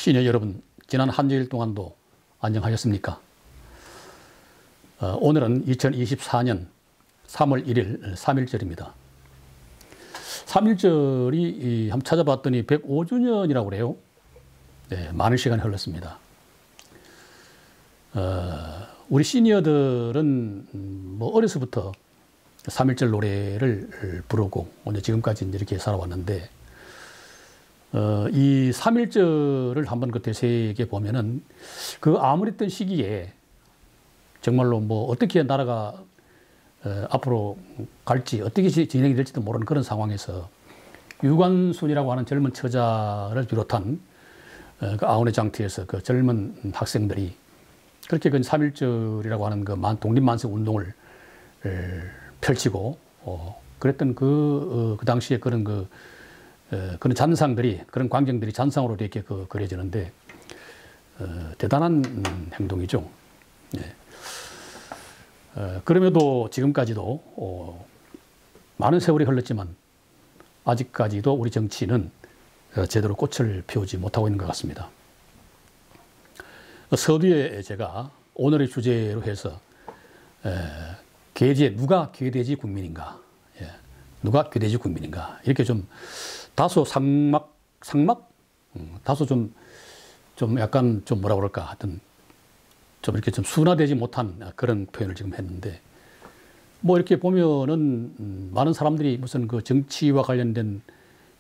시니어 여러분, 지난 한 주일 동안도 안녕하셨습니까? 오늘은 2024년 3월 1일 3.1절입니다. 3.1절이 한번 찾아봤더니 105주년이라고 그래요. 네, 많은 시간이 흘렀습니다. 우리 시니어들은 뭐 어려서부터 3.1절 노래를 부르고 지금까지 이렇게 살아왔는데, 이 3.1절을 한번 그 되새겨 보면은 그 암울했던 시기에 정말로 뭐 어떻게 나라가 앞으로 갈지, 어떻게 진행이 될지도 모르는 그런 상황에서 유관순이라고 하는 젊은 처자를 비롯한 그 아우네 장터에서 그 젊은 학생들이 그렇게 그 3.1절이라고 하는 그 독립만세 운동을 펼치고 그랬던 그 당시에 그런 그런 잔상들이, 그런 광경들이 잔상으로 이렇게 그려지는데 대단한 행동이죠. 네. 그럼에도 지금까지도 많은 세월이 흘렀지만 아직까지도 우리 정치는 제대로 꽃을 피우지 못하고 있는 것 같습니다. 서두에 제가 오늘의 주제로 해서 계지에 누가 괴돼지 국민인가, 누가 괴돼지 국민인가, 이렇게 좀 다소 다소 좀 약간 좀 뭐라 그럴까, 하여튼 좀 이렇게 좀 순화되지 못한 그런 표현을 지금 했는데, 뭐 이렇게 보면은 많은 사람들이 무슨 그 정치와 관련된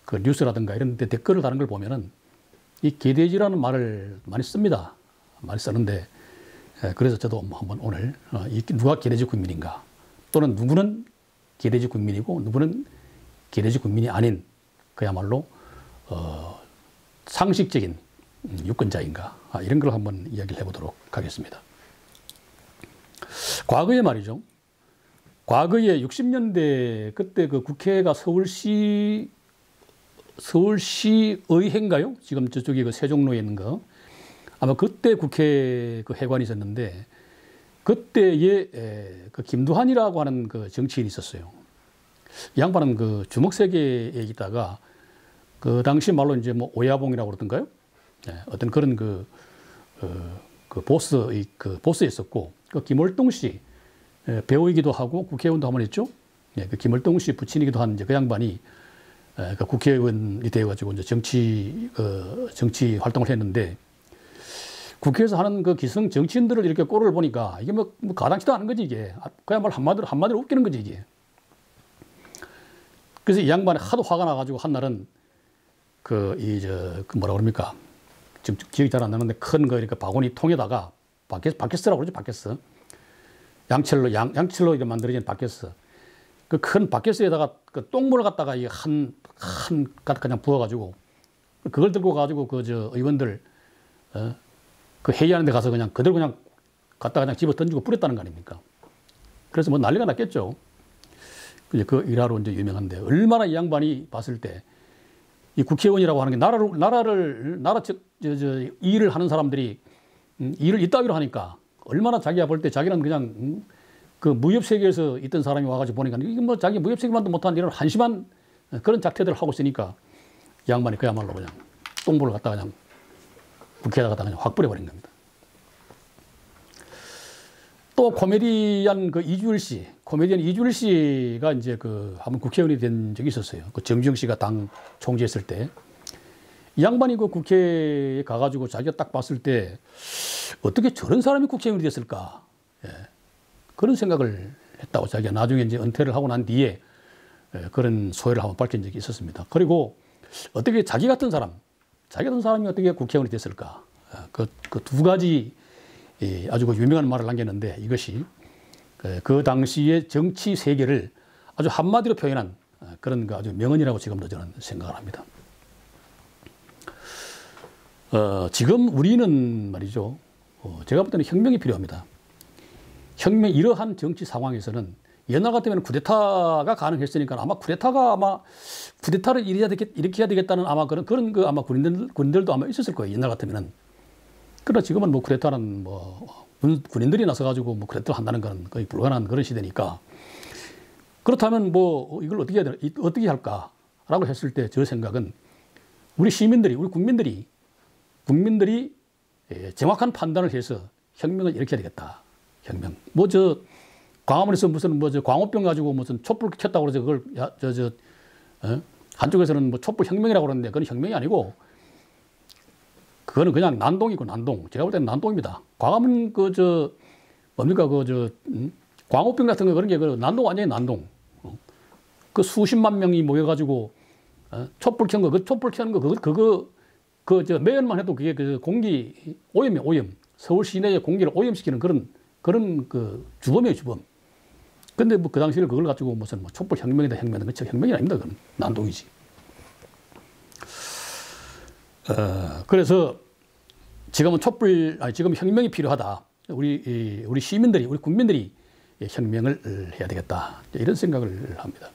그 뉴스라든가 이런 데 댓글을 다는 걸 보면은 이 개돼지라는 말을 많이 씁니다. 많이 쓰는데, 그래서 저도 한번 오늘 누가 개돼지 국민인가, 또는 누구는 개돼지 국민이고 누구는 개돼지 국민이 아닌 그야말로 상식적인 유권자인가, 이런 걸 한번 이야기를 해보도록 하겠습니다. 과거에 말이죠. 과거에 60년대 그때 그 국회가 서울시의회인가요? 지금 저쪽에 그 세종로에 있는 거. 아마 그때 국회 그 회관이 있었는데, 그때에 그 김두한이라고 하는 그 정치인이 있었어요. 이 양반은 그 주먹세계에 있다가 그 당시 말로 이제 뭐 오야봉이라고 그러던가요? 어떤 그런 보스였었고, 그 김월동 씨, 배우이기도 하고 국회의원도 한번 했죠. 그 김월동 씨 부친이기도 한 이제 그 양반이 그 국회의원이 되어가지고 이제 정치 활동을 했는데, 국회에서 하는 그 기성 정치인들을 이렇게 꼴을 보니까 이게 뭐 가당치도 않은 거지, 이게. 그야말로 한마디로 웃기는 거지, 이게. 그래서 이 양반이 하도 화가 나가지고 한날은 뭐라 그럽니까? 지금 기억이 잘 안 나는데 큰 거 이렇게 바구니 통에다가 바켓스라고 그러죠, 바켓스. 양철로 이렇게 만들어진 바켓스. 그 큰 바켓스에다가 그 똥물을 갖다가 한 그냥 부어가지고 그걸 들고 가지고 의원들 그 회의하는 데 가서 그냥 그대로 그냥 갖다가 그냥 집어 던지고 뿌렸다는 거 아닙니까? 그래서 뭐 난리가 났겠죠. 그 일화로 이제 유명한데, 얼마나 이 양반이 봤을 때 이 국회의원이라고 하는 게 나라 일을 하는 사람들이 일을 이따위로 하니까 얼마나 자기가 볼 때 자기는 그냥 그 무협 세계에서 있던 사람이 와가지고 보니까 이게 뭐 자기 무협 세계만도 못한 이런 한심한 그런 작태들을 하고 있으니까 이 양반이 그야말로 그냥 똥볼을 갖다가 그냥 국회에다 갖다가 그냥 확 뿌려버린 겁니다. 또 코미디언 이주일 씨가 이제 한번 국회의원이 된 적이 있었어요. 그 정주영 씨가 당 총재했을 때. 이 양반이 그 국회에 가가지고 자기가 딱 봤을 때 어떻게 저런 사람이 국회의원이 됐을까? 그런 생각을 했다고 자기가 나중에 이제 은퇴를 하고 난 뒤에 그런 소회를 한번 밝힌 적이 있었습니다. 그리고 어떻게 자기 같은 사람이 어떻게 국회의원이 됐을까? 그 두 가지 아주 유명한 말을 남겼는데, 이것이 그 당시의 정치 세계를 아주 한마디로 표현한 그런 아주 명언이라고 지금도 저는 생각을 합니다. 지금 우리는 말이죠, 제가 볼 때는 혁명이 필요합니다. 이러한 정치 상황에서는 옛날 같으면 쿠데타가 가능했으니까 쿠데타를 일으켜야 되겠다는 아마 그런 아마 군인들도 아마 있었을 거예요, 옛날 같으면은. 그러나 지금은 뭐 쿠데타는 군인들이 나서가지고 쿠데타를 한다는 건 거의 불가능한 그런 시대니까, 그렇다면 이걸 어떻게 할까라고 했을 때 저 생각은 우리 시민들이, 우리 국민들이 국민들이 정확한 판단을 해서 혁명을 일으켜야 되겠다. 혁명. 뭐 저 광화문에서 무슨 뭐 저 광우병 가지고 무슨 촛불 켰다고 그래서 그걸 한쪽에서는 뭐 촛불 혁명이라고 그러는데 그건 혁명이 아니고 그거는 그냥 난동이고 난동. 제가 볼 때는 난동입니다. 광화문 뭡니까 광우병 같은 거 그런 게 그 난동 완전히 난동. 그 수십만 명이 모여가지고 촛불 켠 거, 그 촛불 켜는 거 그거 매연만 해도 그게 그 공기 오염이에요, 오염. 서울 시내의 공기를 오염시키는 그런 그 주범이에요, 주범. 근데 뭐 그 당시에 그걸 가지고 무슨 뭐 촛불 혁명이다, 혁명이다. 그 혁명이 아닙니다. 그건 난동이지. 그래서 지금은 지금 혁명이 필요하다. 우리 시민들이, 우리 국민들이 혁명을 해야 되겠다. 이런 생각을 합니다.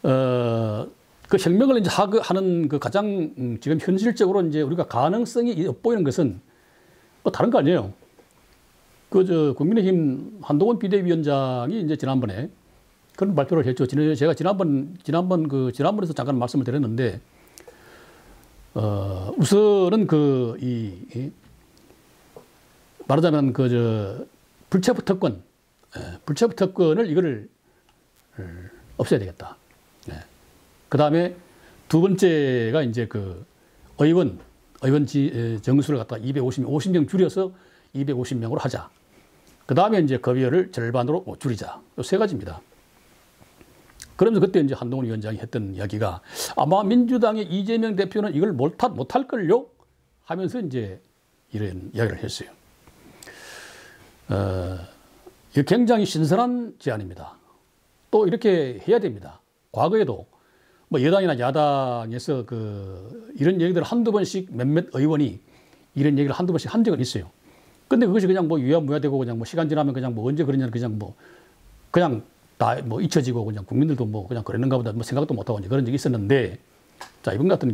그 혁명을 이제 하는 그 가장 지금 현실적으로 이제 우리가 가능성이 엿보이는 것은 뭐 다른 거 아니에요. 국민의힘 한동훈 비대위원장이 이제 지난번에 그런 발표를 했죠. 제가 지난번에서 잠깐 말씀을 드렸는데, 우선은 말하자면 불체포 특권을 이거를 없애야 되겠다. 그 다음에 두 번째가 이제 의원 정수를 갖다가 50명 줄여서 250명으로 하자. 그 다음에 이제 급여를 절반으로 줄이자. 이 세 가지입니다. 그러면서 그때 이제 한동훈 위원장이 했던 이야기가 아마 민주당의 이재명 대표는 이걸 못할걸요? 하면서 이제 이런 이야기를 했어요. 이게 굉장히 신선한 제안입니다. 또 이렇게 해야 됩니다. 과거에도 뭐 여당이나 야당에서 이런 얘기들을 한두 번씩 몇몇 의원이 이런 얘기를 한두 번씩 한 적은 있어요. 근데 그것이 그냥 뭐 유야무야되고 그냥 뭐 시간 지나면 그냥 뭐 언제 그러냐는 그냥 다 뭐 잊혀지고 그냥 국민들도 뭐 그냥 그랬는가 보다 뭐 생각도 못하고 이제 그런 적이 있었는데, 자, 이번 같은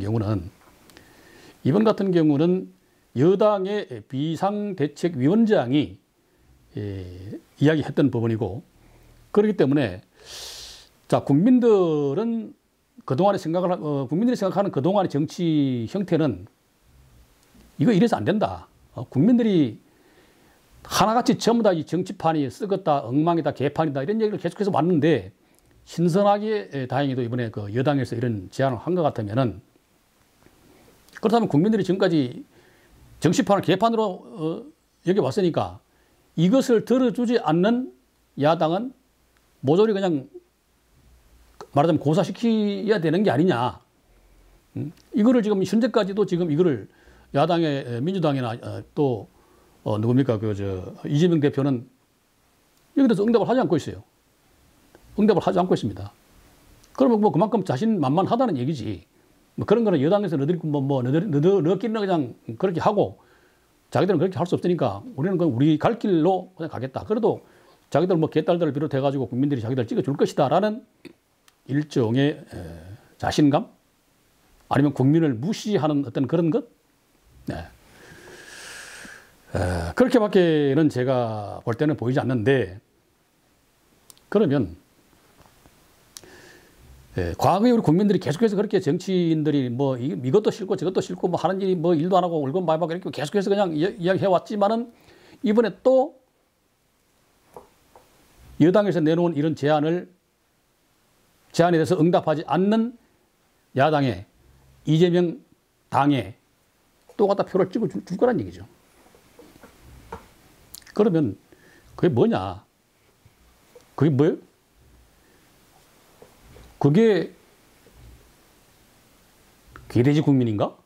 경우는 여당의 비상대책위원장이 이야기했던 부분이고, 그렇기 때문에 자, 국민들이 생각하는 그동안의 정치 형태는 이거 이래서 안 된다. 국민들이 하나같이 전부 다 이 정치판이 썩었다, 엉망이다, 개판이다 이런 얘기를 계속해서 왔는데, 신선하게 다행히도 이번에 여당에서 이런 제안을 한 것 같으면은, 그렇다면 국민들이 지금까지 정치판을 개판으로 여겨왔으니까 이것을 들어주지 않는 야당은 모조리 그냥 말하자면 고사시켜야 되는 게 아니냐. 이거를 지금 현재까지도 지금 이거를 야당의 민주당이나 또 누굽니까 이재명 대표는 여기서 응답을 하지 않고 있어요. 응답을 하지 않고 있습니다. 그러면 뭐 그만큼 자신만만하다는 얘기지. 뭐 그런 거는 여당에서 너희끼리는 그냥 그렇게 하고 자기들은 그렇게 할 수 없으니까 우리는 그냥 우리 갈 길로 그냥 가겠다. 그래도 자기들 뭐 개딸들을 비롯해가지고 국민들이 자기들 찍어줄 것이다라는 일종의 자신감? 아니면 국민을 무시하는 어떤 그런 것? 네. 그렇게밖에는 제가 볼 때는 보이지 않는데, 그러면 과거에 우리 국민들이 계속해서 그렇게 정치인들이 뭐 이것도 싫고 저것도 싫고 뭐 하는 일이 뭐 일도 안 하고 울건 말박 이렇게 계속해서 그냥 이야기해 왔지만은, 이번에 또 여당에서 내놓은 이런 제안에 대해서 응답하지 않는 야당에 이재명 당에 또 갖다 표를 찍어 줄 거란 얘기죠. 그러면 그게 뭐냐? 그게 뭐예요? 그게 괴뢰지 국민인가?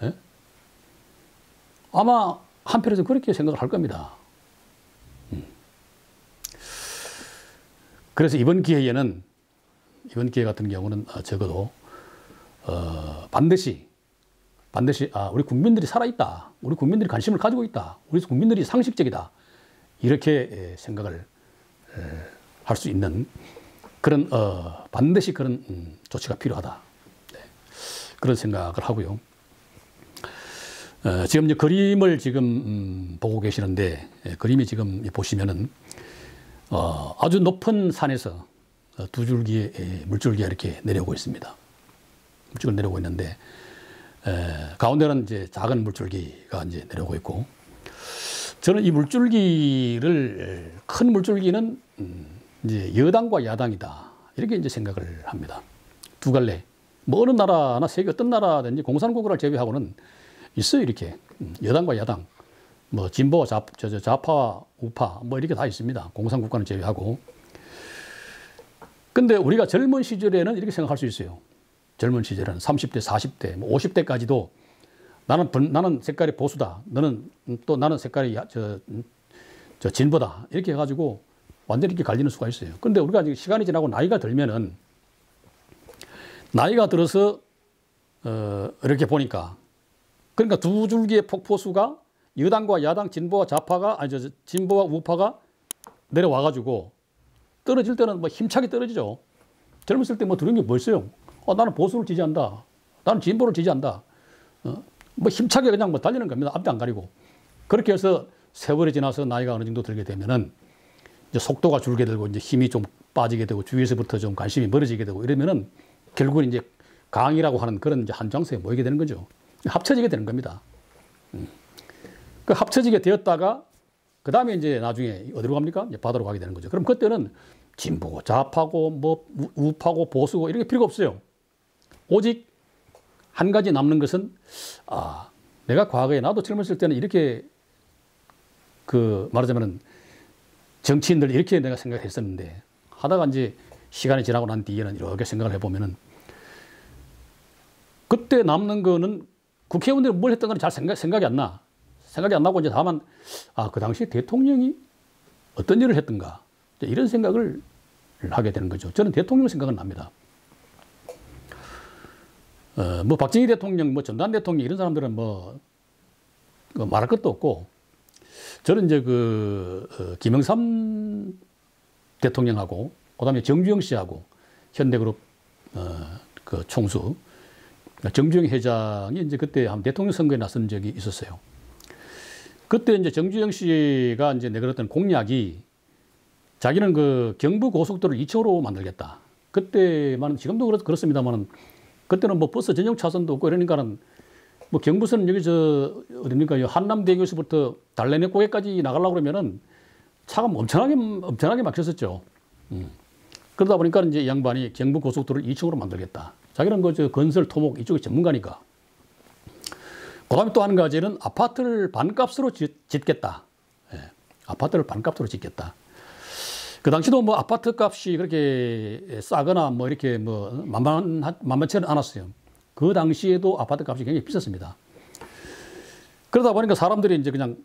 예? 아마 한편에서 그렇게 생각을 할 겁니다. 그래서 이번 기회 같은 경우는 적어도 반드시 우리 국민들이 살아있다. 우리 국민들이 관심을 가지고 있다. 우리 국민들이 상식적이다. 이렇게 생각을 할 수 있는 그런 반드시 그런 조치가 필요하다. 네. 그런 생각을 하고요. 지금 이제 그림을 지금 보고 계시는데, 그림이 지금 보시면은 아주 높은 산에서 두 줄기의 물줄기가 이렇게 내려오고 있습니다. 물줄기 내려오고 있는데, 가운데는 이제 작은 물줄기가 이제 내려오고 있고, 저는 이 물줄기를, 큰 물줄기는 이제 여당과 야당이다, 이렇게 이제 생각을 합니다. 두 갈래. 뭐 어느 나라나 세계 어떤 나라든지 공산국가를 제외하고는 있어요, 이렇게. 여당과 야당. 뭐 진보와 좌파와 우파 뭐 이렇게 다 있습니다. 공산국가는 제외하고. 근데 우리가 젊은 시절에는 이렇게 생각할 수 있어요. 젊은 시절은 30대, 40대, 뭐 50대까지도 나는 색깔이 보수다. 나는 색깔이 진보다. 이렇게 해가지고 완전히 이렇게 갈리는 수가 있어요. 근데 우리가 이제 시간이 지나고 나이가 들면은, 나이가 들어서 이렇게 보니까, 그러니까 두 줄기의 폭포수가 여당과 야당, 진보와 좌파가, 진보와 우파가 내려와가지고 떨어질 때는 뭐 힘차게 떨어지죠. 젊었을 때 뭐 들은 게 뭐 있어요? 나는 보수를 지지한다. 나는 진보를 지지한다. 뭐 힘차게 그냥 뭐 달리는 겁니다. 앞도 안 가리고. 그렇게 해서 세월이 지나서 나이가 어느 정도 들게 되면은 이제 속도가 줄게 되고 이제 힘이 좀 빠지게 되고 주위에서부터 좀 관심이 멀어지게 되고 이러면은 결국은 이제 강이라고 하는 그런 이제 한 장소에 모이게 되는 거죠. 합쳐지게 되는 겁니다. 그 합쳐지게 되었다가 그 다음에 이제 나중에 어디로 갑니까? 이제 바다로 가게 되는 거죠. 그럼 그때는 진보고 좌파고 뭐 우파고 보수고 이렇게 필요가 없어요. 오직 한 가지 남는 것은, 내가 과거에 나도 젊었을 때는 이렇게 말하자면은 정치인들 이렇게 내가 생각했었는데, 하다가 이제 시간이 지나고 난 뒤에는 이렇게 생각을 해보면은, 그때 남는 거는 국회의원들이 뭘 했던 건 잘 생각이 안 나. 생각이 안 나고 이제 다만, 그 당시 대통령이 어떤 일을 했던가. 이런 생각을 하게 되는 거죠. 저는 대통령 생각은 납니다. 뭐 박정희 대통령, 뭐 전두환 대통령 이런 사람들은 뭐 말할 것도 없고, 저는 이제 김영삼 대통령하고 그다음에 정주영 씨하고 현대그룹 그 총수 정주영 회장이 이제 그때 한 대통령 선거에 나선 적이 있었어요. 그때 이제 정주영 씨가 이제 내걸었던 공약이, 자기는 그 경부 고속도로를 2층으로 만들겠다. 그때만, 지금도 그렇습니다만은, 그때는 뭐 버스 전용 차선도 없고 이러니까는 뭐 경부선은 여기 어딥니까? 한남대교에서부터 달래내 고개까지 나가려고 그러면은 차가 엄청나게 막혔었죠. 그러다 보니까 이제 이 양반이 경부 고속도로를 2층으로 만들겠다. 자기는 건설 토목 이쪽에 전문가니까. 그 다음에 또 한 가지는 아파트를 반값으로 짓겠다. 아파트를 반값으로 짓겠다. 그 당시도 뭐 아파트 값이 그렇게 싸거나 뭐 이렇게 뭐 만만치는 않았어요. 그 당시에도 아파트 값이 굉장히 비쌌습니다. 그러다 보니까 사람들이 이제 그냥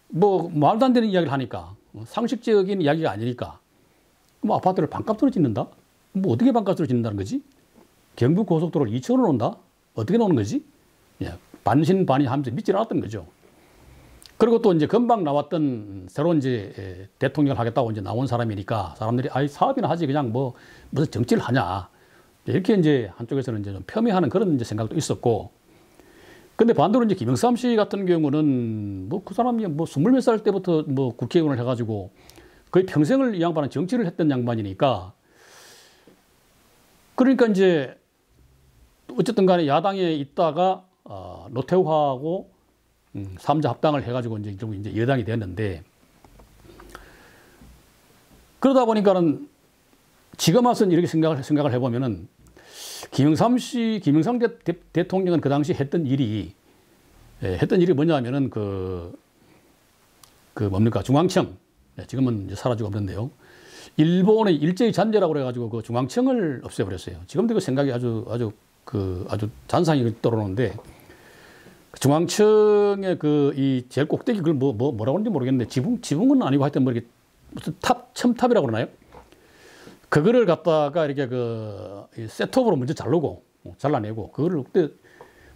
뭐 말도 안 되는 이야기를 하니까, 상식적인 이야기가 아니니까, 뭐 아파트를 반값으로 짓는다? 뭐 어떻게 반값으로 짓는다는 거지? 경부 고속도로를 2층으로 놓는다? 어떻게 놓는 거지? 반신반의 하면서 믿지 않았던 거죠. 그리고 또 이제 금방 나왔던 새로운 이제 대통령을 하겠다고 이제 나온 사람이니까 사람들이 사업이나 하지 그냥 뭐 무슨 정치를 하냐. 이렇게 이제 한쪽에서는 이제 좀 폄훼하는 그런 이제 생각도 있었고. 근데 반대로 이제 김영삼 씨 같은 경우는 뭐 그 사람이 뭐 20몇 살 때부터 뭐 국회의원을 해가지고 거의 평생을 이 양반은 정치를 했던 양반이니까, 그러니까 이제 어쨌든 간에 야당에 있다가 노태우하고 3자 합당을 해가지고 이제 여당이 됐는데, 그러다 보니까는 지금 와서는 이렇게 생각을 해보면은, 김영삼 대통령은 그 당시 했던 일이 뭐냐면은 뭡니까? 중앙청. 지금은 이제 사라지고 없는데요. 일본의 일제히 잔재라고 그래가지고 그 중앙청을 없애버렸어요. 지금도 그 생각이 아주 잔상이 떠오르는데, 중앙청의 이 제일 꼭대기 그걸 뭐라고 하는지 모르겠는데, 지붕은 아니고 하여튼 뭐 이렇게 무슨 첨탑이라고 그러나요? 그거를 갖다가 이렇게 셋톱으로 먼저 잘라내고, 그거를 그때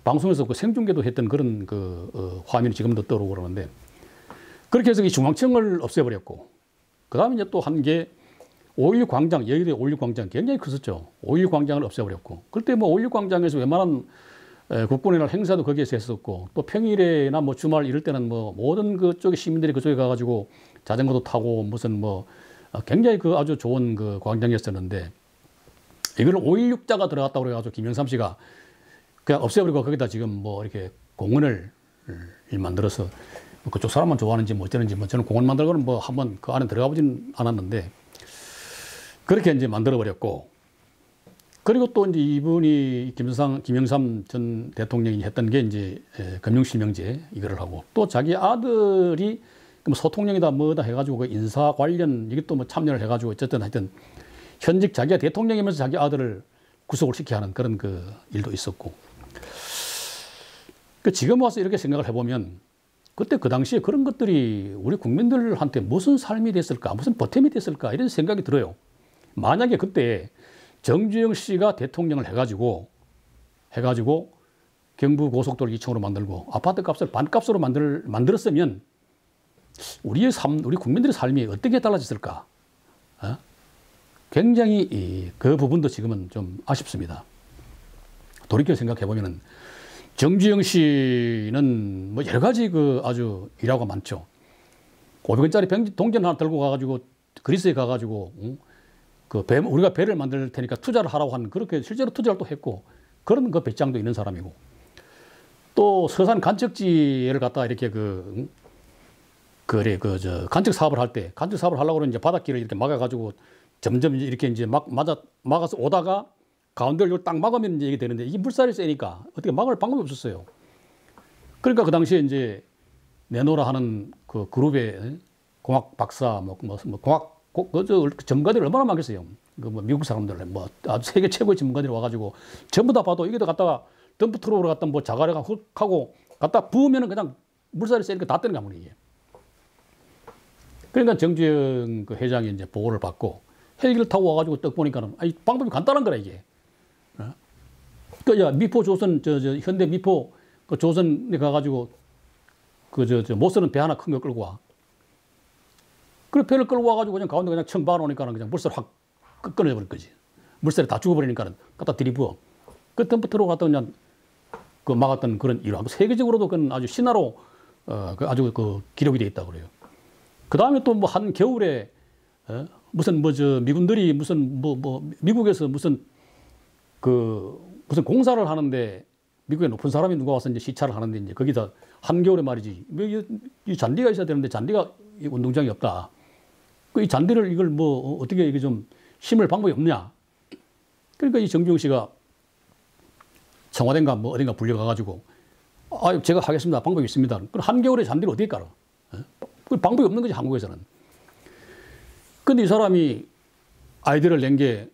방송에서 생중계도 했던 그런 화면이 지금도 떠오르고 그러는데, 그렇게 해서 이 중앙청을 없애버렸고, 그 다음에 이제 또 한 게 5.16 광장, 여의도 5.16 광장 굉장히 컸었죠. 5.16 광장을 없애버렸고, 그때 뭐 5.16 광장에서 웬만한 국군이나 행사도 거기에서 했었고, 또 평일에나 뭐 주말 이럴 때는 뭐 모든 그쪽의 시민들이 그쪽에 가가지고 자전거도 타고 무슨 뭐 굉장히 아주 좋은 광장이었었는데, 이걸 5.16자가 들어갔다고 그래가지고 김영삼 씨가 그냥 없애버리고 거기다 지금 뭐 이렇게 공원을 만들어서 그쪽 사람만 좋아하는지 뭐 어쩌는지 뭐 저는 공원 만들고는 뭐 한번 그 안에 들어가 보진 않았는데 그렇게 이제 만들어버렸고 그리고 또 이제 이분이 김영삼 전 대통령이 했던 게 이제 금융실명제 이거를 하고 또 자기 아들이 소통령이다 뭐다 해가지고 그 인사 관련 이게 또 뭐 참여를 해가지고 어쨌든 하여튼 현직 자기가 대통령이면서 자기 아들을 구속을 시켜야 하는 그런 그 일도 있었고 그 지금 와서 이렇게 생각을 해보면 그때 그 당시에 그런 것들이 우리 국민들한테 무슨 삶이 됐을까 무슨 보탬이 됐을까 이런 생각이 들어요. 만약에 그때 정주영 씨가 대통령을 해가지고 경부 고속도로 2층으로 만들고 아파트 값을 반값으로 만들었으면 우리 국민들의 삶이 어떻게 달라졌을까? 굉장히 그 부분도 지금은 좀 아쉽습니다. 돌이켜 생각해 보면은 정주영 씨는 뭐 여러 가지 그 아주 일화가 많죠. 500원짜리 동전 하나 들고 가가지고 그리스에 가가지고 우리가 배를 만들 테니까 투자를 하라고 하는 그렇게 실제로 투자를 또 했고 그런 그 배짱도 있는 사람이고 또 서산 간척지를 갖다 이렇게 간척 사업을 할 때 간척 사업을 하려고 그러면 이제 바닷길을 이렇게 막아가지고 점점 이렇게 이제 막아서 오다가 가운데를 딱 막으면 이제 이게 되는데 이게 물살이 세니까 어떻게 막을 방법이 없었어요. 그러니까 그 당시에 이제 내노라 하는 그 그룹의 공학 박사 공학 전문가들이 얼마나 많겠어요. 뭐 미국 사람들 뭐 아주 세계 최고의 전문가들이 와가지고 전부 다 봐도 이게 갖다가 덤프 트럭으로 갖다 뭐 자가려가 훅 하고 갖다 부으면은 그냥 물살이 세니까 다 뜨는 거야 이게. 그러니까 정주영 그 회장이 이제 보고를 받고 헬기를 타고 와가지고 딱 보니까는 방법이 간단한 거라 이게. 그러니까 미포 조선 현대 미포 그 조선에 가가지고 못 쓰는 배 하나 큰 거 끌고 와. 그 배를 끌고 와가지고 그냥 가운데 그냥 청 박아놓으니까는 그냥 물살 확 끊어져버릴 거지. 물살이 다 죽어버리니까는 갖다 들이부어. 그 덤프트로 갖다 그냥 그 막았던 그런 일화. 세계적으로도 그건 아주 신화로 아주 그 기록이 돼 있다고 그래요. 그 다음에 또 뭐 한 겨울에 무슨 미군들이 무슨 미국에서 무슨 공사를 하는데 미국에 높은 사람이 누가 와서 이제 시찰을 하는데 이제 거기다 한겨울에 말이지 이 잔디가 있어야 되는데 잔디가 운동장이 없다. 이 잔디를 이걸 뭐 어떻게 이게 좀 심을 방법이 없냐. 그러니까 이 정주영 씨가 청와대인가 뭐 어딘가 불려가가지고 제가 하겠습니다. 방법이 있습니다. 그럼 한겨울에 잔디를 어떻게 깔아? 그 방법이 없는 거지 한국에서는. 근데 이 사람이 아이디어를 낸 게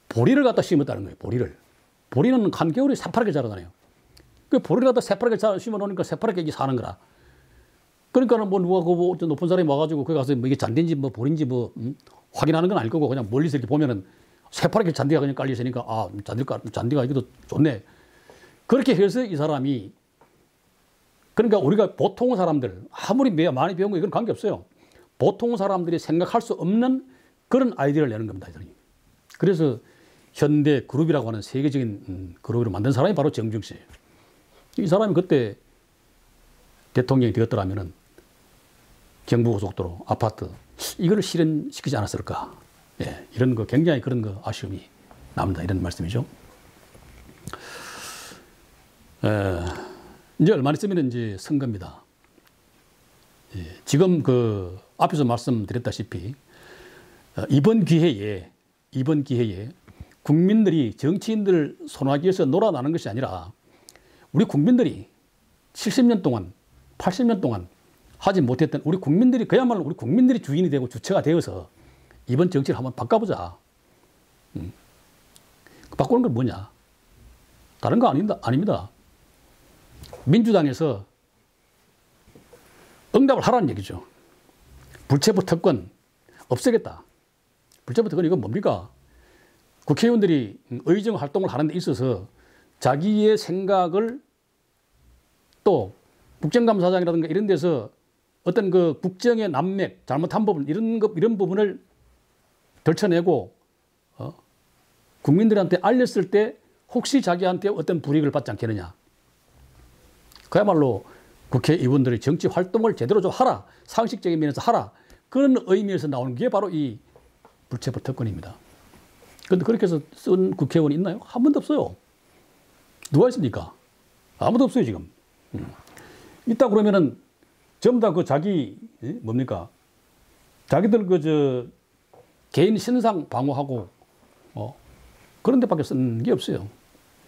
보리를 갖다 심었다는 거예요. 보리는 한겨울에 새파랗게 자라잖아요. 그 보리를 갖다 새파랗게 심어 놓으니까 새파랗게 이게 사는 거라. 그러니까는 뭐 누가 그 높은 사람이 와가지고 거기 가서 뭐 이게 잔디인지 뭐 보리인지 확인하는 건 아닐 거고 그냥 멀리서 이렇게 보면은 새파랗게 잔디가 그냥 깔려 있으니까 잔디가 이것도 좋네. 그렇게 해서 이 사람이 그러니까 우리가 보통 사람들 아무리 많이 배운 거 이건 관계없어요. 보통 사람들이 생각할 수 없는 그런 아이디어를 내는 겁니다. 그래서 현대 그룹이라고 하는 세계적인 그룹으로 만든 사람이 바로 정주영 씨예요. 이 사람이 그때 대통령이 되었더라면은 경부고속도로 아파트 이걸 실현시키지 않았을까. 예, 이런 거 굉장히 그런 거 아쉬움이 남다 이런 말씀이죠. 이제 얼마 있으면 이제 선거입니다. 예, 지금 그 앞에서 말씀드렸다시피 이번 기회에 국민들이 정치인들 손아귀에서 놀아나는 것이 아니라 우리 국민들이 70년 동안 80년 동안 하지 못했던 우리 국민들이 그야말로 우리 국민들이 주인이 되고 주체가 되어서 이번 정치를 한번 바꿔보자. 바꾸는 건 뭐냐? 다른 거 아닙니다. 민주당에서 응답을 하라는 얘기죠. 불체포 특권 없애겠다. 불체포 특권 이건 뭡니까? 국회의원들이 의정 활동을 하는 데 있어서 자기의 생각을 또 국정감사장이라든가 이런 데서 어떤 그 국정의 난맥, 잘못한 부분 이런 부분을 덜쳐내고 국민들한테 알렸을 때 혹시 자기한테 어떤 불이익을 받지 않겠느냐. 그야말로 국회의원들의 정치 활동을 제대로 좀 하라. 상식적인 면에서 하라. 그런 의미에서 나오는 게 바로 이 불체포 특권입니다. 그런데 그렇게 해서 쓴 국회의원이 있나요? 한 번도 없어요. 누가 있습니까? 아무도 없어요, 지금. 있다 그러면은 전부 다 그 자기, 뭡니까? 자기들 개인 신상 방어하고, 그런 데밖에 쓴 게 없어요.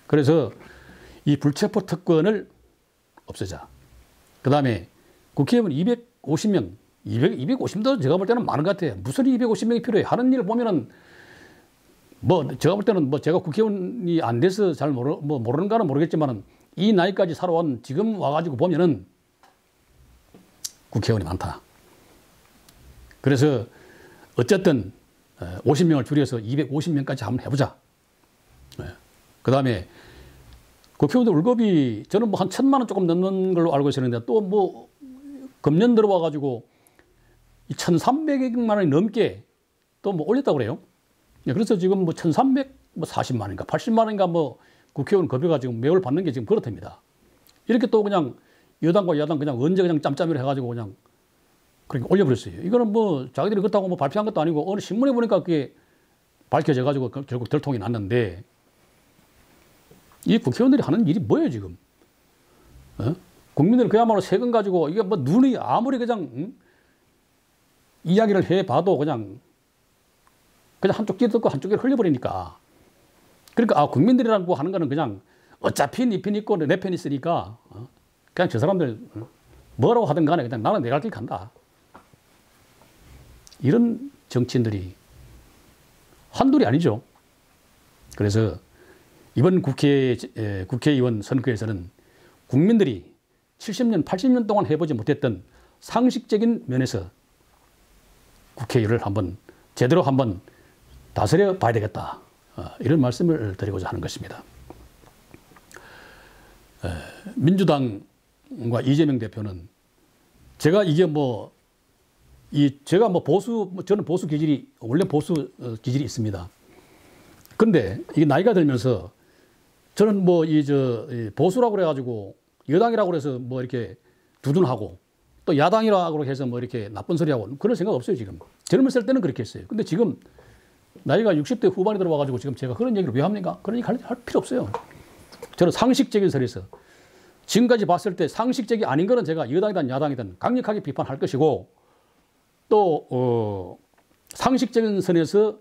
그래서 이 불체포 특권을 없애자. 그 다음에 국회의원 250명, 250도 제가 볼 때는 많은 것 같아요. 무슨 250명이 필요해? 하는 일을 보면은 제가 볼 때는 제가 국회의원이 안 돼서 잘 모르는가는 모르겠지만은 이 나이까지 살아온 지금 와가지고 보면은 국회의원이 많다. 그래서 어쨌든 50명을 줄여서 250명까지 한번 해보자. 그 다음에 국회의원들 월급이 저는 한 1,000만 원 조금 넘는 걸로 알고 있었는데 또 금년 들어와가지고 1,300만 원이 넘게 또 올렸다고 그래요. 그래서 지금 1,340만 원인가 80만 원인가 국회의원 급여가 지금 매월 받는 게 지금 그렇답니다. 이렇게 또 그냥 여당과 야당 그냥 언제 그냥 짬짬이를 해가지고 그냥 그렇게 올려버렸어요. 이거는 자기들이 그렇다고 발표한 것도 아니고 어느 신문에 보니까 그게 밝혀져가지고 결국 들통이 났는데 이 국회의원들이 하는 일이 뭐예요, 지금? 국민들은 그야말로 세금 가지고 이게 눈이 아무리 그냥, 이야기를 해봐도 그냥 한쪽 귀 듣고 한쪽 귀를 흘려버리니까. 그러니까, 국민들이라고 하는 거는 그냥 어차피 네 편 있고 내 편 있으니까, 그냥 저 사람들 뭐라고 하든 간에 그냥 나는 내 갈 길 간다. 이런 정치인들이 한둘이 아니죠. 그래서 이번 국회의원 선거에서는 국민들이 70년, 80년 동안 해보지 못했던 상식적인 면에서 국회의원을 제대로 한번 다스려 봐야 되겠다. 이런 말씀을 드리고자 하는 것입니다. 민주당과 이재명 대표는 제가 이게 제가 저는 보수 기질이, 원래 보수 기질이 있습니다. 근데 이게 나이가 들면서 저는 보수라고 그래가지고 여당이라고 그래서 이렇게 두둔하고 또 야당이라고 해서 이렇게 나쁜 소리 하고 그런 생각 없어요, 지금. 젊었을 때는 그렇게 했어요. 근데 지금 나이가 60대 후반이 들어와가지고 지금 제가 그런 얘기를 왜 합니까? 그런 얘기 할 필요 없어요. 저는 상식적인 선에서 지금까지 봤을 때 상식적이 아닌 거는 제가 여당이든 야당이든 강력하게 비판할 것이고 또 상식적인 선에서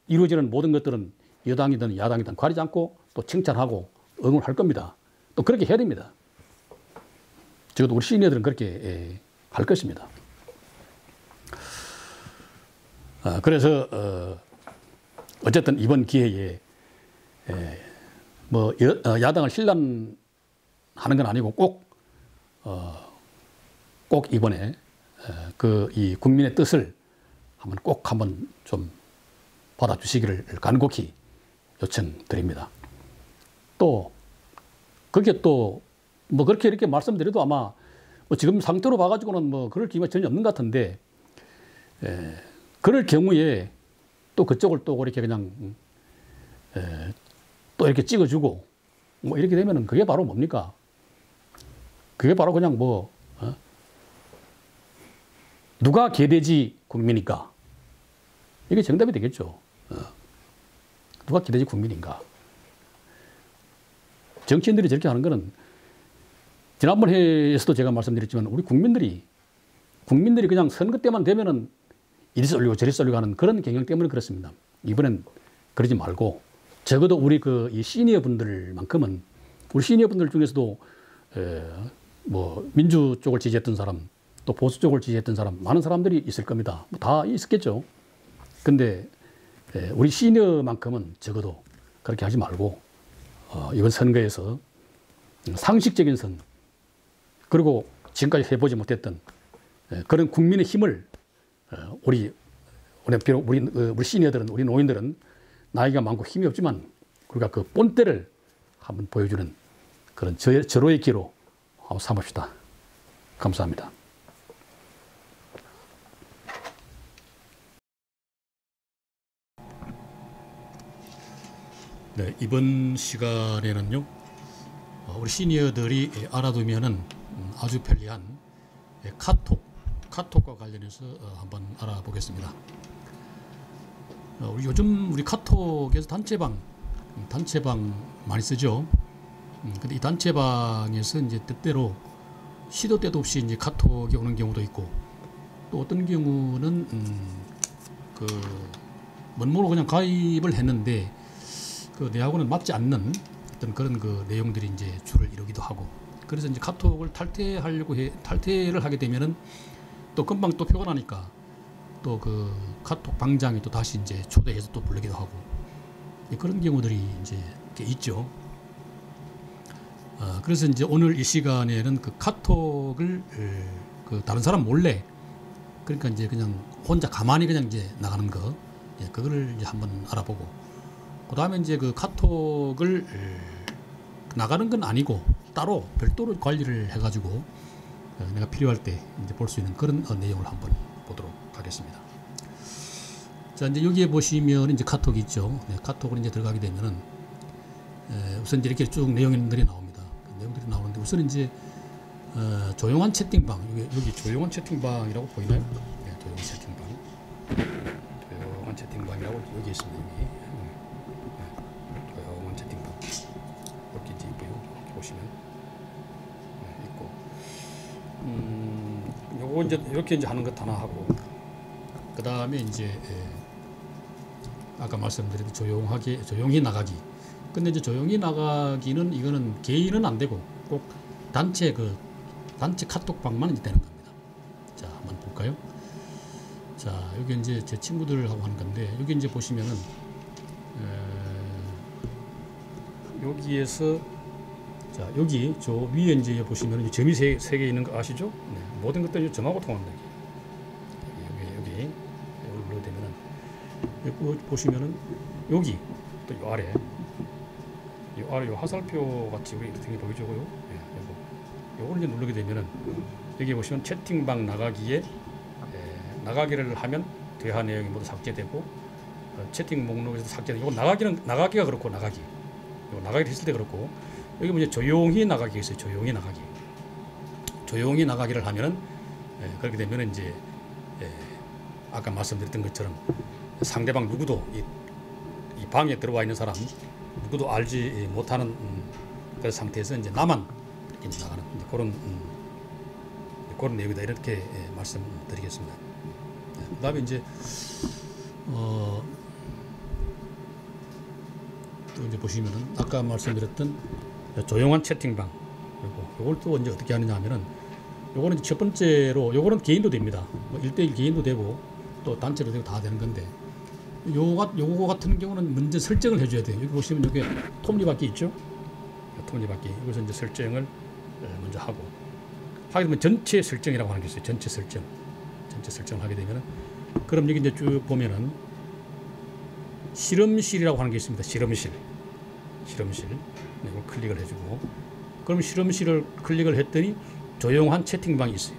이루어지는 모든 것들은 여당이든 야당이든 가리지 않고 또 칭찬하고 응원할 겁니다. 또 그렇게 해야 됩니다. 적어도 우리 시니어들은 그렇게 할 것입니다. 그래서 어쨌든 이번 기회에 야당을 신란하는 건 아니고 꼭 이번에 이 국민의 뜻을 꼭 한번 좀 받아주시기를 간곡히 요청드립니다. 또 그게 또 그렇게 이렇게 말씀드려도 아마 지금 상태로 봐가지고는 그럴 기회가 전혀 없는 것 같은데 그럴 경우에 또 그쪽을 또 이렇게 그냥 또 이렇게 찍어주고 이렇게 되면은 그게 바로 뭡니까? 그게 바로 그냥 누가 개돼지 국민인가? 이게 정답이 되겠죠. 누가 개돼지 국민인가? 정치인들이 저렇게 하는 거는 지난번 회에서도 제가 말씀드렸지만 우리 국민들이 그냥 선거 때만 되면은 이리 쏠리고 저리 쏠리고 하는 그런 경향 때문에 그렇습니다. 이번엔 그러지 말고 적어도 우리 이 시니어 분들만큼은 우리 시니어 분들 중에서도 민주 쪽을 지지했던 사람 또 보수 쪽을 지지했던 사람 많은 사람들이 있을 겁니다. 다 있었겠죠. 근데 우리 시니어만큼은 적어도 그렇게 하지 말고 이번 선거에서 상식적인 선 그리고 지금까지 해보지 못했던 그런 국민의 힘을 우리 시니어들은 우리 노인들은 나이가 많고 힘이 없지만 우리가 그 본때를 한번 보여주는 그런 절호의 기로 한번 삼읍시다. 감사합니다. 네, 이번 시간에는요, 우리 시니어들이 알아두면은 아주 편리한 카톡과 관련해서 한번 알아보겠습니다. 요즘 우리 카톡에서 단체방 많이 쓰죠. 근데 이 단체방에서 이제 때때로 시도 때도 없이 이제 카톡이 오는 경우도 있고, 또 어떤 경우는 그 멋모르고 그냥 가입을 했는데 그 내하고는 맞지 않는 어떤 그런 그 내용들이 이제 줄을 이루기도 하고, 그래서 이제 카톡을 탈퇴를 하게 되면은 또 금방 또 표가 나니까 또 그 카톡 방장이 또 다시 이제 초대해서 또 부르기도 하고, 그런 경우들이 이제 있죠. 그래서 이제 오늘 이 시간에는 그 카톡을 그 다른 사람 몰래, 그러니까 이제 그냥 혼자 가만히 그냥 이제 나가는 거, 그거를 이제 한번 알아보고, 그 다음에 이제 그 카톡을 나가는 건 아니고 따로 별도로 관리를 해가지고 내가 필요할 때 이제 볼 수 있는 그런 내용을 한번 보도록 하겠습니다. 자, 이제 여기에 보시면 이제 카톡이 있죠. 카톡으로 이제 들어가게 되면은 우선 이제 이렇게 쭉 내용들이 나옵니다. 내용들이 나오는데 우선 이제 조용한 채팅방, 여기 조용한 채팅방이라고 보이나요? 네, 조용한 채팅방. 조용한 채팅방이라고 여기 있습니다. 여기. 조용한 채팅방. 이렇게 이제 있고요. 이렇게 보시면 있고. 요거 이제 이렇게 이제 하는 것 하나 하고, 그 다음에 이제 아까 말씀드린 조용히 나가기. 근데 이제 조용히 나가기는 이거는 개인은 안 되고 꼭 단체 카톡방만 이제 되는 겁니다. 자, 한번 볼까요? 자, 여기 이제 제 친구들하고 하는 건데, 여기 이제 보시면은 여기에서, 자, 여기 저 위에 이제 보시면은 점이 세 개 있는 거 아시죠? 네, 모든 것들이 점하고 통합니다. 여기 눌러야 되면은 여기 보시면은 여기 또 요 아래 요 화살표 같이 우리 등에 보이죠? 요거를 이제 누르게 되면은 여기 보시면 채팅방 나가기에 나가기를 하면 대화 내용이 모두 삭제되고, 채팅 목록에서 삭제되고, 이거 나가기가 그렇고, 나가기를 했을 때 그렇고, 여기 이제 조용히 나가기가 있어요. 조용히 나가기를 하면은 그렇게 되면은 이제 아까 말씀드렸던 것처럼 상대방 누구도 이 방에 들어와 있는 사람 누구도 알지 못하는 그런 상태에서 이제 나만 이렇게 나가는 그런 내용이다, 이렇게 말씀드리겠습니다. 그다음에 이제 또 이제 보시면은 아까 말씀드렸던 조용한 채팅방, 요걸 또 이제 어떻게 하느냐 하면은, 요거는 첫 번째로 요거는 개인도 됩니다. 1대1 개인도 되고 또 단체로 되고 다 되는 건데, 요거 같은 경우는 먼저 설정을 해줘야 돼요. 여기 보시면 여기 톱니바퀴 있죠? 톱니바퀴. 여기서 이제 설정을 먼저 하게 되면 전체 설정이라고 하는 게 있어요. 전체 설정을 하게 되면은, 그럼 여기 이제 쭉 보면은 실험실이라고 하는 게 있습니다. 실험실. 이걸 클릭을 해주고, 그럼 실험실을 클릭을 했더니 조용한 채팅방이 있어요.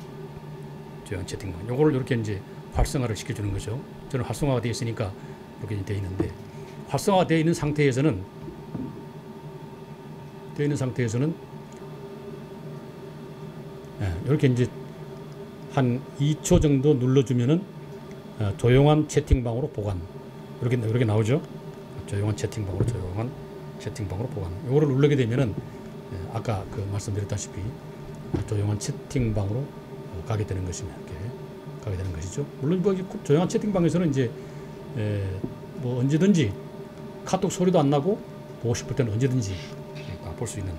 조용한 채팅방. 요거를 이렇게 이제 활성화를 시켜주는 거죠. 저는 활성화가 되어 있으니까 이렇게 되어 있는데, 활성화가 되어 있는 상태에서는 이렇게 이제 한 2초 정도 눌러주면은 조용한 채팅방으로 보관, 이렇게 나오죠. 조용한 채팅방으로 보관. 이거를 누르게 되면은 아까 그 말씀드렸다시피 조용한 채팅방으로 가게 되는 것입니다. 이렇게 가게 되는 것이죠. 물론 뭐 조용한 채팅방에서는 이제 뭐 언제든지 카톡 소리도 안 나고 보고 싶을 때는 언제든지 볼 수 있는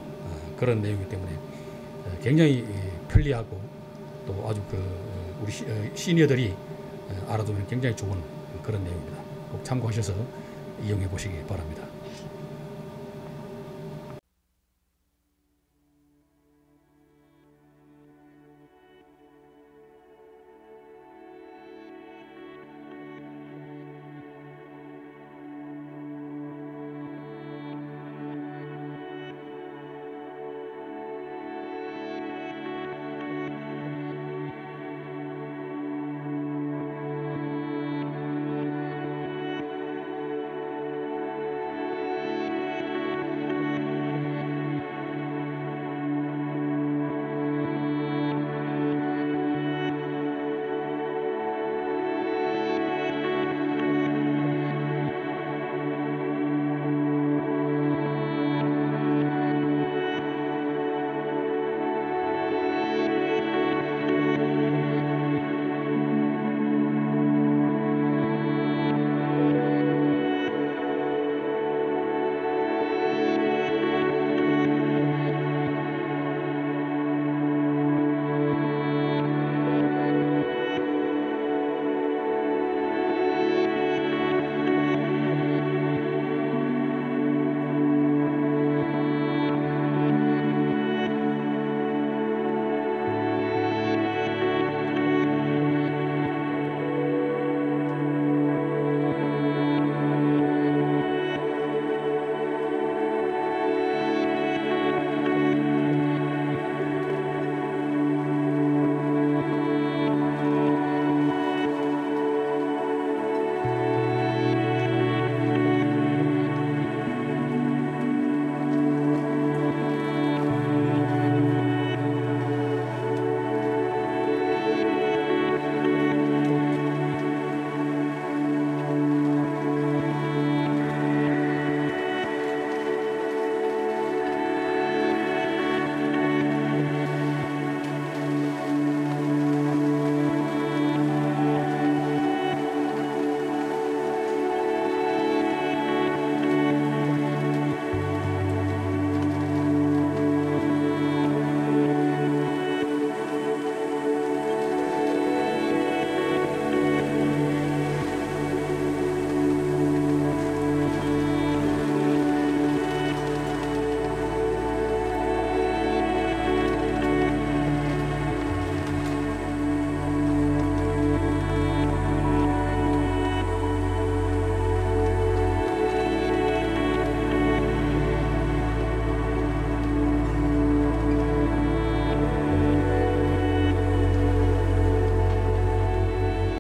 그런 내용이기 때문에 굉장히 편리하고 또 아주 우리 시니어들이 알아두면 굉장히 좋은 그런 내용입니다. 꼭 참고하셔서 이용해 보시기 바랍니다.